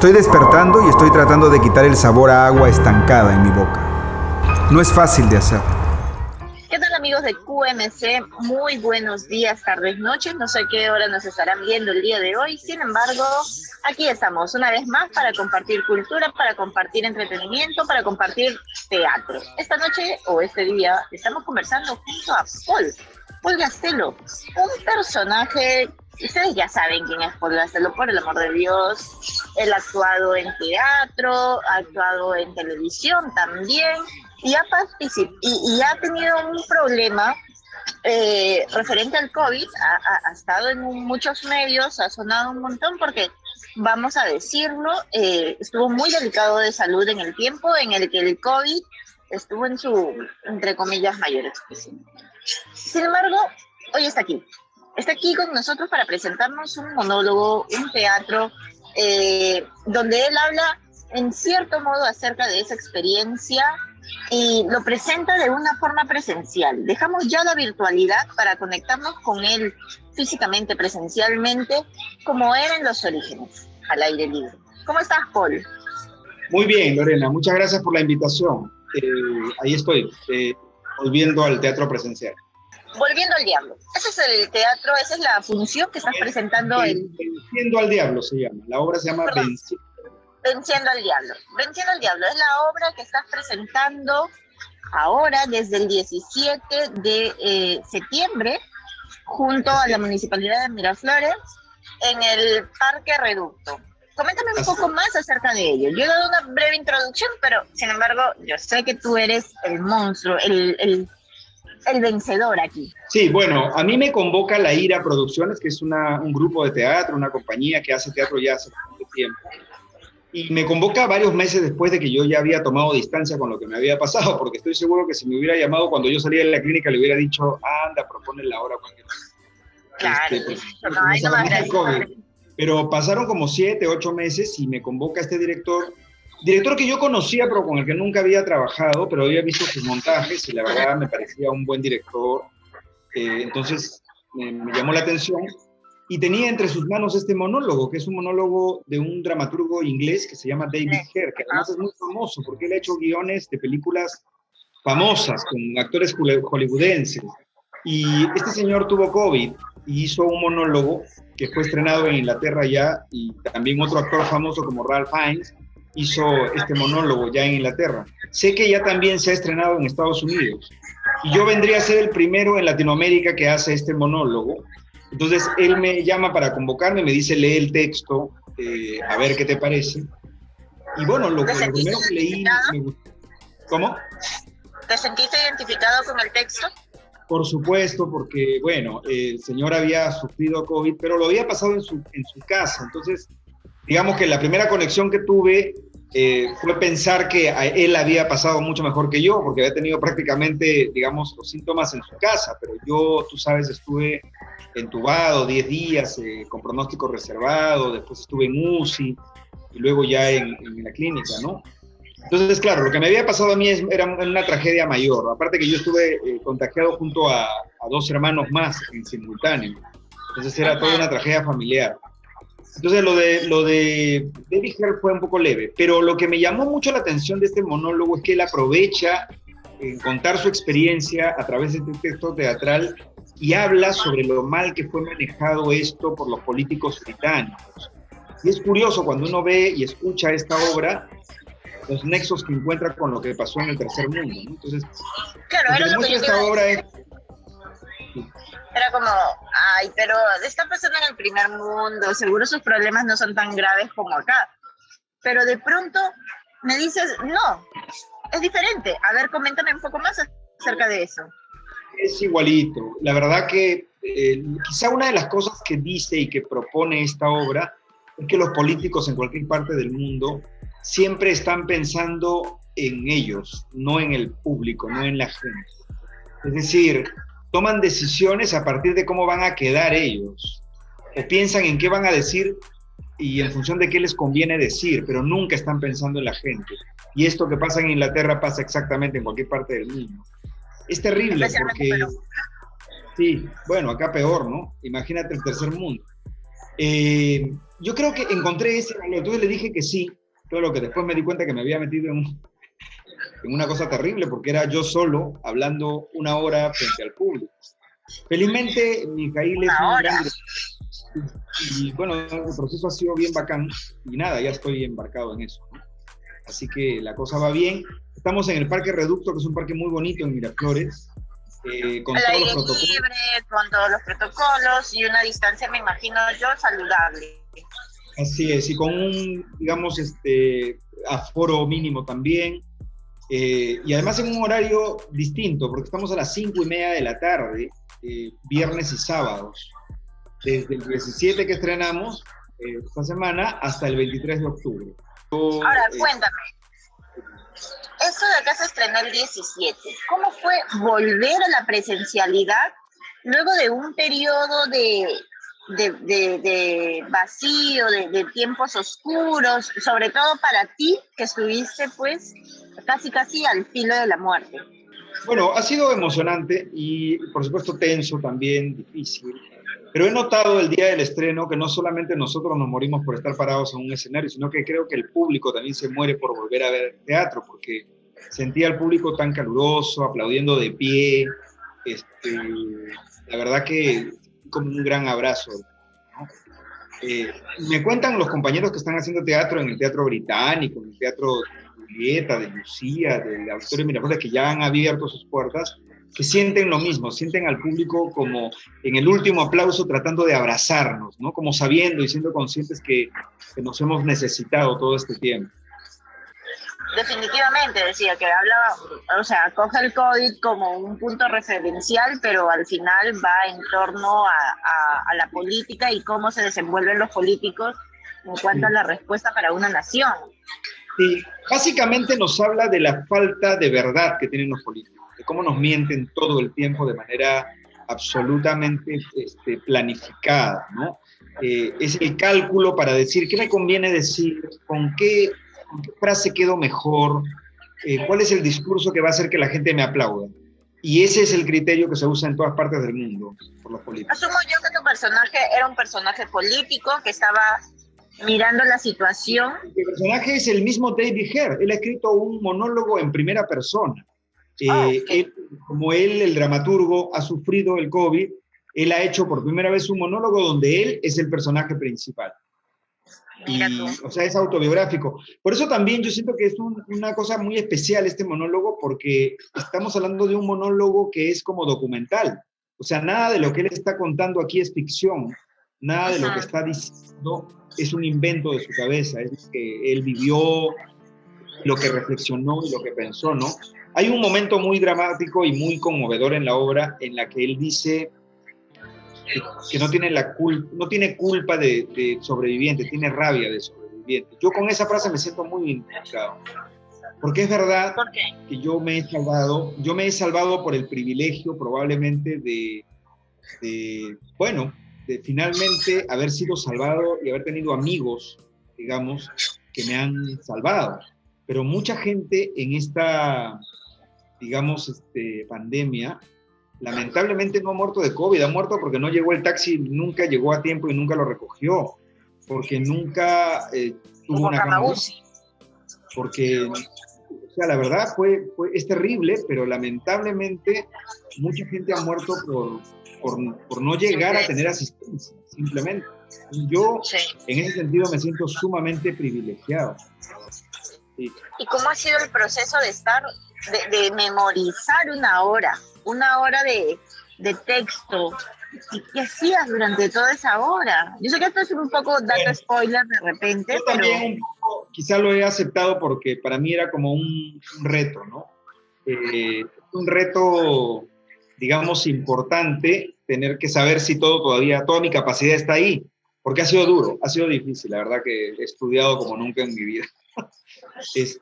Estoy despertando y estoy tratando de quitar el sabor a agua estancada en mi boca. No es fácil de hacer. ¿Qué tal, amigos de QMC? Muy buenos días, tardes, noches. No sé qué hora nos estarán viendo el día de hoy. Sin embargo, aquí estamos una vez más para compartir cultura, para compartir entretenimiento, para compartir teatro. Esta noche o este día estamos conversando junto a Paul Gastelo, un personaje. Ustedes ya saben quién es Paul Gastelo, por el amor de Dios. Él ha actuado en teatro, ha actuado en televisión también, y ha tenido un problema referente al COVID. Ha estado en muchos medios, ha sonado un montón porque, vamos a decirlo, estuvo muy delicado de salud en el tiempo en el que el COVID estuvo en su, entre comillas, mayor expresión. Sin embargo, hoy está aquí. Está aquí con nosotros para presentarnos un monólogo, un teatro, donde él habla en cierto modo acerca de esa experiencia y lo presenta de una forma presencial. Dejamos ya la virtualidad para conectarnos con él físicamente, presencialmente, como era en los orígenes, al aire libre. ¿Cómo estás, Paul? Muy bien, Lorena, muchas gracias por la invitación. Ahí estoy, volviendo al teatro presencial. Volviendo al diablo. Ese es el teatro, esa es la función que estás presentando. Venciendo al diablo se llama. La obra se llama Venciendo al diablo. Venciendo al diablo es la obra que estás presentando ahora desde el 17 de septiembre junto a la Municipalidad de Miraflores en el Parque Reducto. Coméntame un poco más acerca de ello. Yo he dado una breve introducción, pero sin embargo yo sé que tú eres el monstruo, el vencedor aquí. Sí, bueno, a mí me convoca La Ira Producciones, que es un grupo de teatro, una compañía que hace teatro ya hace mucho tiempo. Y me convoca varios meses después de que yo ya había tomado distancia con lo que me había pasado, porque estoy seguro que si me hubiera llamado cuando yo salía de la clínica le hubiera dicho, anda, propone la hora cualquier cosa. Claro, pero pasaron como 7, 8 meses y me convoca este director que yo conocía, pero con el que nunca había trabajado, pero había visto sus montajes y la verdad me parecía un buen director. Entonces me llamó la atención y tenía entre sus manos este monólogo, que es un monólogo de un dramaturgo inglés que se llama David Hare, que además es muy famoso porque él ha hecho guiones de películas famosas con actores hollywoodenses. Y este señor tuvo COVID y hizo un monólogo que fue estrenado en Inglaterra ya, y también otro actor famoso como Ralph Fiennes hizo este monólogo ya en Inglaterra. Sé que ya también se ha estrenado en Estados Unidos. Y yo vendría a ser el primero en Latinoamérica que hace este monólogo. Entonces él me llama para convocarme, me dice, lee el texto, a ver qué te parece. Y bueno, lo primero que leí me gustó. ¿Cómo? ¿Te sentiste identificado con el texto? Por supuesto, porque, bueno, el señor había sufrido COVID, pero lo había pasado en su casa. Entonces, digamos que la primera conexión que tuve fue pensar que a él había pasado mucho mejor que yo, porque había tenido prácticamente, digamos, los síntomas en su casa, pero yo, tú sabes, estuve entubado 10 días con pronóstico reservado, después estuve en UCI y luego ya en la clínica, ¿no? Entonces, claro, lo que me había pasado a mí era una tragedia mayor, aparte que yo estuve contagiado junto a 2 hermanos más en simultáneo, entonces era toda una tragedia familiar. Entonces lo de David Hare fue un poco leve, pero lo que me llamó mucho la atención de este monólogo es que él aprovecha en contar su experiencia a través de este texto teatral y habla sobre lo mal que fue manejado esto por los políticos británicos. Y es curioso cuando uno ve y escucha esta obra, los nexos que encuentra con lo que pasó en el tercer mundo, ¿no? Entonces, claro, lo que muestra esta obra es... Era como, ay, pero está pasando en el primer mundo, seguro sus problemas no son tan graves como acá. Pero de pronto me dices, no, es diferente. A ver, coméntame un poco más acerca de eso. Es igualito. La verdad que quizá una de las cosas que dice y que propone esta obra es que los políticos en cualquier parte del mundo siempre están pensando en ellos, no en el público, no en la gente. Es decir, toman decisiones a partir de cómo van a quedar ellos, o piensan en qué van a decir y en función de qué les conviene decir, pero nunca están pensando en la gente. Y esto que pasa en Inglaterra pasa exactamente en cualquier parte del mundo. Es terrible porque... Sí, bueno, acá peor, ¿no? Imagínate el tercer mundo. Yo creo que encontré ese valor, entonces le dije que sí, todo lo que después me di cuenta que me había metido en una cosa terrible, porque era yo solo hablando 1 hora frente al público. Felizmente, Mijail es un gran director, y bueno, el proceso ha sido bien bacán, y nada, ya estoy embarcado en eso, ¿no? Así que la cosa va bien. Estamos en el Parque Reducto, que es un parque muy bonito en Miraflores, con todos los protocolos. Libre, con todos los protocolos y una distancia, me imagino yo, saludable. Así es, y con un, digamos, aforo mínimo también, y además en un horario distinto, porque estamos a las 5:30 de la tarde, viernes y sábados, desde el 17 que estrenamos esta semana hasta el 23 de octubre. Ahora, cuéntame, esto de acá se estrenó el 17, ¿cómo fue volver a la presencialidad luego de un periodo de vacío, de tiempos oscuros, sobre todo para ti, que estuviste pues casi al filo de la muerte? Bueno, ha sido emocionante y por supuesto tenso también, difícil, pero he notado el día del estreno que no solamente nosotros nos morimos por estar parados en un escenario, sino que creo que el público también se muere por volver a ver teatro, porque sentía al público tan caluroso, aplaudiendo de pie, la verdad que como un gran abrazo, ¿no? Me cuentan los compañeros que están haciendo teatro en el Teatro Británico, en el Teatro Julieta, de Lucía, del Auditorio Miraflores, que ya han abierto sus puertas, que sienten lo mismo, sienten al público como en el último aplauso tratando de abrazarnos, ¿no? Como sabiendo y siendo conscientes que nos hemos necesitado todo este tiempo. Definitivamente, decía que coge el COVID como un punto referencial, pero al final va en torno a la política y cómo se desenvuelven los políticos en cuanto a la respuesta para una nación. Sí, básicamente nos habla de la falta de verdad que tienen los políticos, de cómo nos mienten todo el tiempo de manera absolutamente planificada, ¿no? Es el cálculo para decir qué me conviene decir, con qué frase quedo mejor, cuál es el discurso que va a hacer que la gente me aplauda. Y ese es el criterio que se usa en todas partes del mundo por los políticos. Asumo yo que tu personaje era un personaje político que estaba mirando la situación. El personaje es el mismo David Hare. Él ha escrito un monólogo en primera persona. Okay. Como él, el dramaturgo, ha sufrido el COVID, él ha hecho por primera vez un monólogo donde él es el personaje principal. O sea, es autobiográfico. Por eso también yo siento que es una cosa muy especial este monólogo, porque estamos hablando de un monólogo que es como documental. O sea, nada de lo que él está contando aquí es ficción, nada de lo que está diciendo es un invento de su cabeza, es lo que él vivió, lo que reflexionó y lo que pensó, ¿no? Hay un momento muy dramático y muy conmovedor en la obra en la que él dice que no tiene culpa de sobreviviente, tiene rabia de sobreviviente. Yo con esa frase me siento muy identificado, porque es verdad que yo me he salvado por el privilegio probablemente de finalmente haber sido salvado y haber tenido amigos, digamos, que me han salvado. Pero mucha gente en esta, digamos, pandemia, lamentablemente no ha muerto de COVID, ha muerto porque no llegó el taxi, nunca llegó a tiempo y nunca lo recogió, porque nunca tuvo una cama UCI. Porque, o sea, la verdad es terrible, pero lamentablemente mucha gente ha muerto por no llegar a tener asistencia, simplemente. Yo, en ese sentido, me siento sumamente privilegiado. Sí. ¿Y cómo ha sido el proceso de memorizar una hora de texto? ¿Y qué hacías durante toda esa hora? Yo sé que esto es un poco data spoiler de repente, yo también un poco, quizá lo he aceptado porque para mí era como un reto, ¿no? Un reto, digamos, importante, tener que saber si toda mi capacidad está ahí, porque ha sido duro, ha sido difícil, la verdad que he estudiado como nunca en mi vida.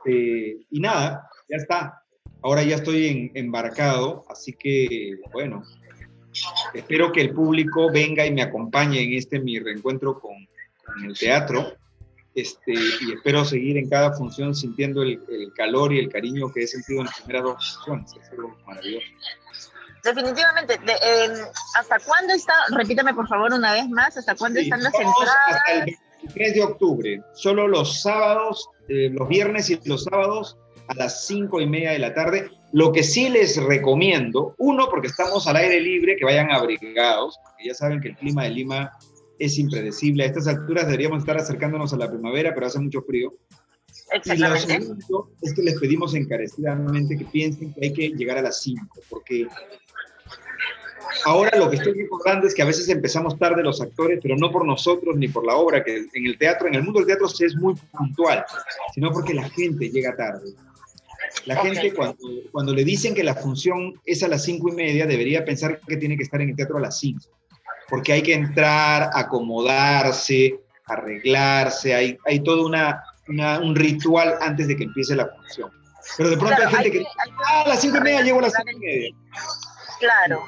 Y nada, ya está. Ahora ya estoy embarcado, así que, bueno, espero que el público venga y me acompañe en mi reencuentro con el teatro, y espero seguir en cada función sintiendo el calor y el cariño que he sentido en las primeras 2 funciones. Es algo maravilloso. definitivamente. ¿Hasta cuándo está? Repítame por favor una vez más, ¿hasta cuándo Sí, están las vamos entradas? hasta el 23 de octubre, solo los sábados, los viernes y los sábados a las 5:30 de la tarde. Lo que sí les recomiendo, uno, porque estamos al aire libre, que vayan abrigados, porque ya saben que el clima de Lima es impredecible. A estas alturas deberíamos estar acercándonos a la primavera, pero hace mucho frío. Y lo Exactamente. segundo es que les pedimos encarecidamente que piensen que hay que llegar a las 5, porque ahora lo que estoy recordando es que a veces empezamos tarde los actores, pero no por nosotros ni por la obra, que en el teatro, en el mundo del teatro se es muy puntual, sino porque la gente llega tarde. La gente cuando le dicen que la función es a las 5:30, debería pensar que tiene que estar en el teatro a las 5, porque hay que entrar, acomodarse, arreglarse, hay todo un ritual antes de que empiece la función. Pero de pronto Claro, hay gente que dice, a las 5:30 llego a las 5:30. Claro.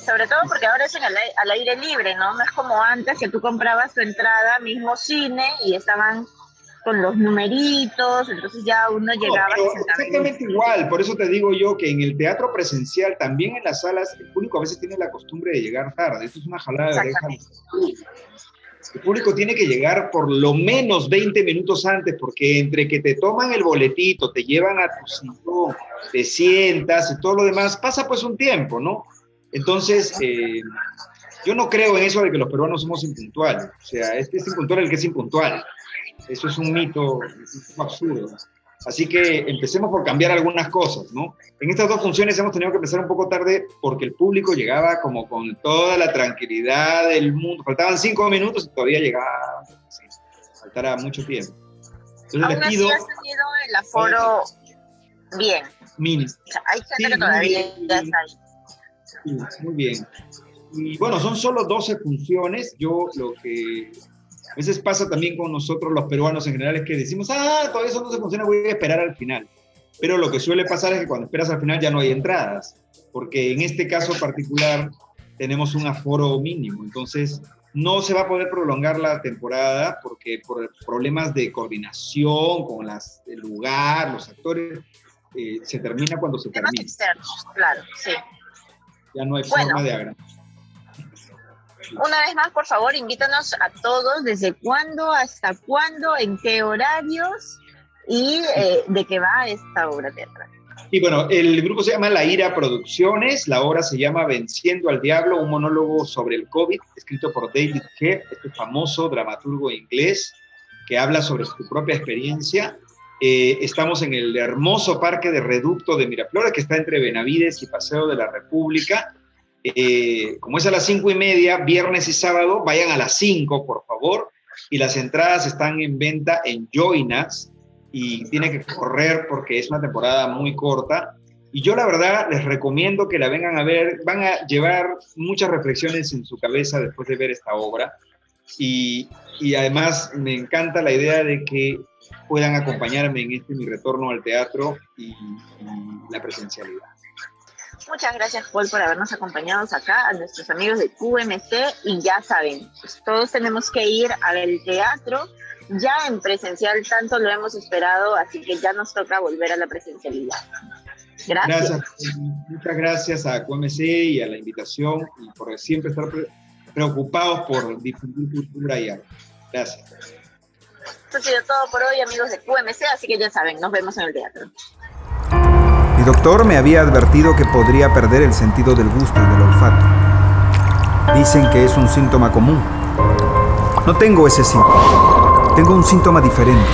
Sobre todo porque ahora es al aire libre, ¿no? No es como antes que tú comprabas tu entrada, mismo cine, y estaban con los numeritos, entonces ya uno llegaba Pero y se sentaba. exactamente igual, por eso te digo yo que en el teatro presencial, también en las salas, el público a veces tiene la costumbre de llegar tarde. Esto es una jalada de orejas. El público tiene que llegar por lo menos 20 minutos antes, porque entre que te toman el boletito, te llevan a tu sitio, te sientas y todo lo demás, pasa pues un tiempo, ¿no? Entonces, yo no creo en eso de que los peruanos somos impuntuales. O sea, es impuntual el que es impuntual. Eso es un mito, es un absurdo. Así que empecemos por cambiar algunas cosas, ¿no? En estas dos funciones hemos tenido que empezar un poco tarde porque el público llegaba como con toda la tranquilidad del mundo. Faltaban 5 minutos y todavía llegaba. Sí, faltará mucho tiempo. Entonces Aún les así pido... has tenido el aforo bien. Mini. O sea, hay gente Sí, que todavía muy ya bien. está ahí. Sí, muy bien. Y bueno, son solo 12 funciones. Yo lo que a veces pasa también con nosotros los peruanos en general es que decimos, todavía son 12 funciones, voy a esperar al final. Pero lo que suele pasar es que cuando esperas al final ya no hay entradas, porque en este caso particular tenemos un aforo mínimo, entonces no se va a poder prolongar la temporada porque por problemas de coordinación con el lugar, los actores, se termina cuando se Temas termina. externos, claro, sí. Ya no hay Bueno. forma de agrandar. Una vez más, por favor, invítanos a todos, desde cuándo, hasta cuándo, en qué horarios y de qué va esta obra teatral. Y bueno, el grupo se llama La Ira Producciones, la obra se llama Venciendo al Diablo, un monólogo sobre el COVID, escrito por David Hebb, este famoso dramaturgo inglés que habla sobre su propia experiencia. Estamos en el hermoso parque de Reducto de Miraflores, que está entre Benavides y Paseo de la República. Como es a las 5:30, viernes y sábado, vayan a las 5, por favor, y las entradas están en venta en Joinas, y tiene que correr porque es una temporada muy corta, y yo la verdad les recomiendo que la vengan a ver, van a llevar muchas reflexiones en su cabeza después de ver esta obra, y además me encanta la idea de que puedan acompañarme en mi retorno al teatro y la presencialidad. Muchas gracias, Paul, por habernos acompañado acá, a nuestros amigos de QMC, y ya saben, pues, todos tenemos que ir al teatro, ya en presencial tanto lo hemos esperado, así que ya nos toca volver a la presencialidad. Gracias. Muchas gracias a QMC y a la invitación y por siempre estar preocupados por difundir cultura y arte. Gracias. Esto ha sido todo por hoy, amigos de QMC, así que ya saben, nos vemos en el teatro. Mi doctor me había advertido que podría perder el sentido del gusto y del olfato. Dicen que es un síntoma común. No tengo ese síntoma. Tengo un síntoma diferente.